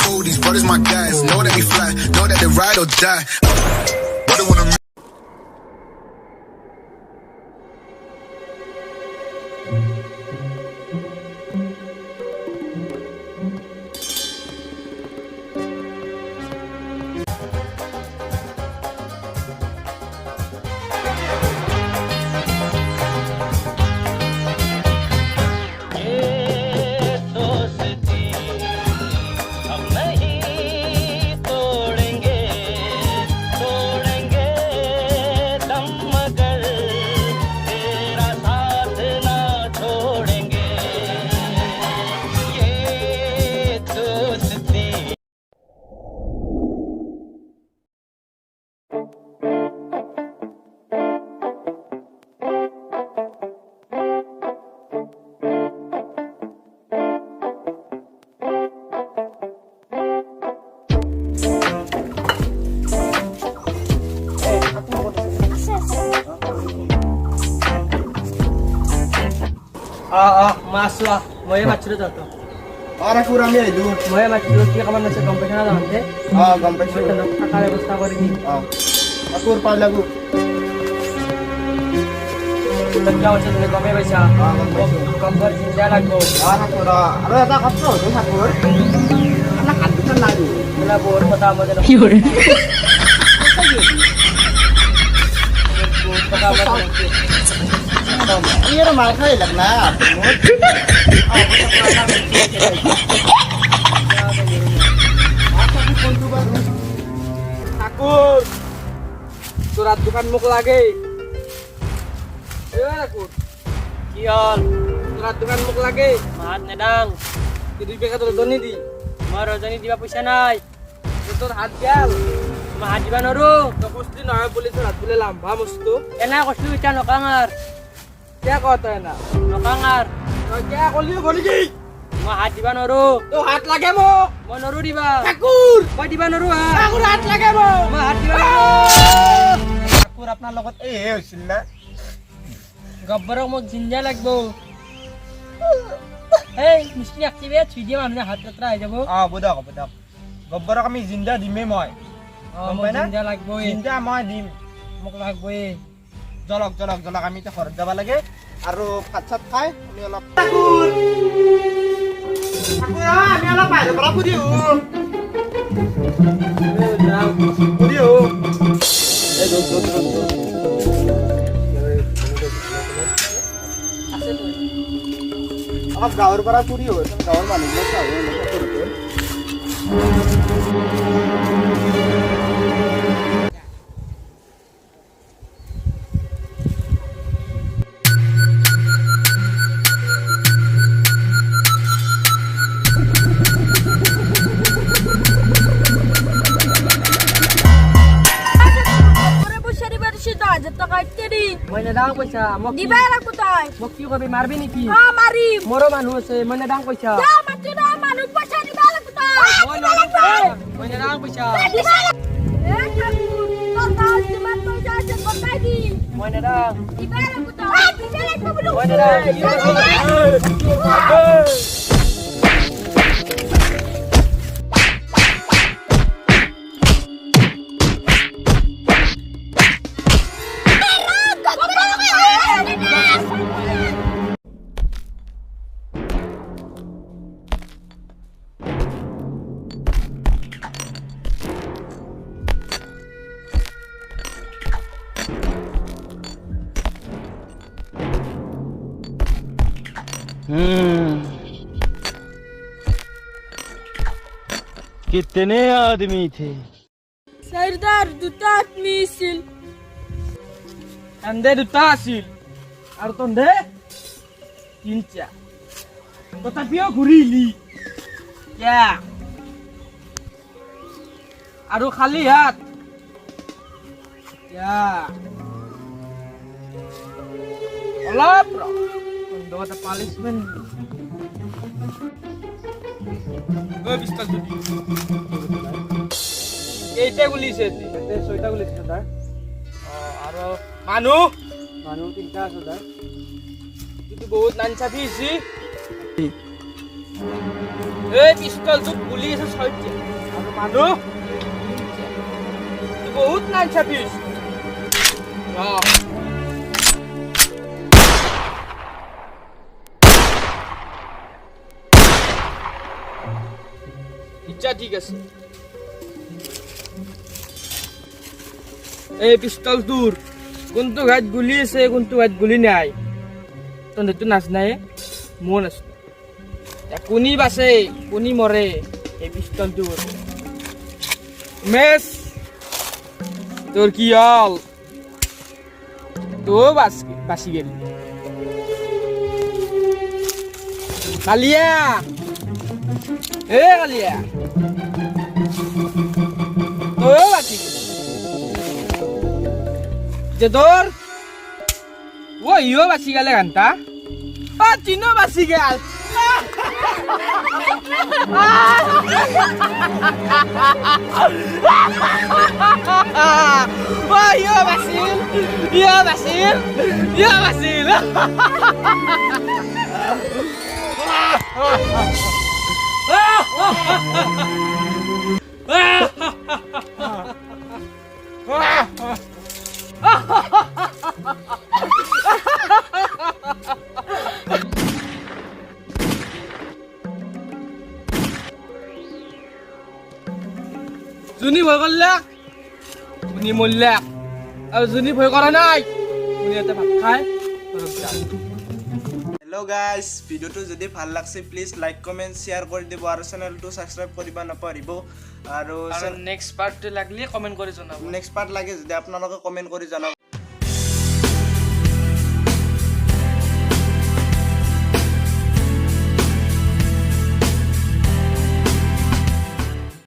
Oh, these brothers my guys. Know that we fly, know that they ride or die. Brother wanna masuk mau ya macet tuh orang kurang ya itu mau ya macet dia kapan masih kompetisi ada nanti kompetisi tanda kakak basta kau ini aku urpan lagu terjauh sini kau bisa kompetisi jalan kau orang kurang ada tak kau tuh hakur anak kan lagi melabur pertama dan iya rumah saya lah nak Akur surat bukan muk lagi Akur kion surat bukan muk lagi mahat nedang itu beka tolong di maro jani di bapu sanai itu hadgal mahajiban oru terus di naik boleh surat boleh lamba mustu enak kau sudah no kangar क्या कहता है ना नकांगार तो क्या कोली बोली जी मा हाथ दिबा नरु तो हाथ लागे मो मो नरु दिबा ठाकुर मा दिबा नरु ठाकुर हाथ लागे मो मा हाथ दिबा ঠাকুর আপনার লগত এই হইছিল না गब्बरक मो जिंजा लागबो ए मिस्टी एक्टिवे ছুইদি মানুহ হাত যাত্রা আই যাব বুদক গব্বরক আমি জিন্দা দিমে মই জিন্দা লাগবো জিন্দা মই দিম মোক লাগবো জলক আমি তো ঘৰত যাব লাগে আৰু ভাত চাত খাই আমি অলপ ঠাকুৰ আমি অলপ বাহিৰৰ পৰা ফুৰিও অলপ গাঁৱৰ পৰা ফুৰিও গাঁৱৰ মানুহবিলাক চাওঁ মই নেদাং পইচা মোক দিবাই লাগব তই মোক কি কবি মারবি নেকি মারিম মোৰো মানুহ আছে মই নেদাং পইচা যা মাতি না মানুহ পইচা দিবা লাগব তই মই নেদাং পইচা এ ঠাকুর তোর দাও তোমার পয়সা আছে কোথায় দি মই নেদাং দিবাই লাগব তই দিবাই লাগব বলো মই নেদাং कितने आदमी थे सरदार দুটা আদমি ছিল এন্দে দুটা আছিল আৰু তন্দে তিনটা তথাপিও ঘূৰিলি কিয়া আৰু খালি হাত কিয়া অলপ এটা পালিশমেন্ট পিস্তল এইটা গুলিছে ছয়টা গুলিছে তাৰ আৰু মানুহ তিনটা আছে তাৰ কিন্তু বহুত নানচাফি হৈছে এই পিস্তলটোত গুলি আছে 6টা আৰু মানুহ বহুত নাই 26 ইচ্ছা ঠিক আছে এই পিস্তলটোৰ কোনটো গাত গুলি আছে কোনটো গাত গুলি নাই তহঁতেতো নাচ নাই মোৰ নাচ কোনি বাচে কোনি মৰে এই পিস্তলটোৰ মেছ তোৰ কি হল তো বাচি গেল কালিয়া কালিয়া তো বাচি গেল যে তোর ও ইও বাচি গেলে ঘন্টা চিনো বাচি গেল ইও বাচিল যোনি ভয় করলাক উনি মরলাক আর যোনি ভয় করা নাই উনি এটা ভাত খায় হেল্ল' গাইজ ভিডিঅ'টো যদি ভাল লাগছে প্লিজ লাইক কমেণ্ট শ্বেয়াৰ কৰি দিব আৰু চেনেলটো ছাবস্ক্ৰাইব কৰিব নাপাহৰিব আৰু নেক্সট পাৰ্ট লাগলে কমেন্ট কৰি জনাব নেক্সট পাৰ্ট লাগে যদি আপোনালোকে কমেণ্ট কৰি জনাব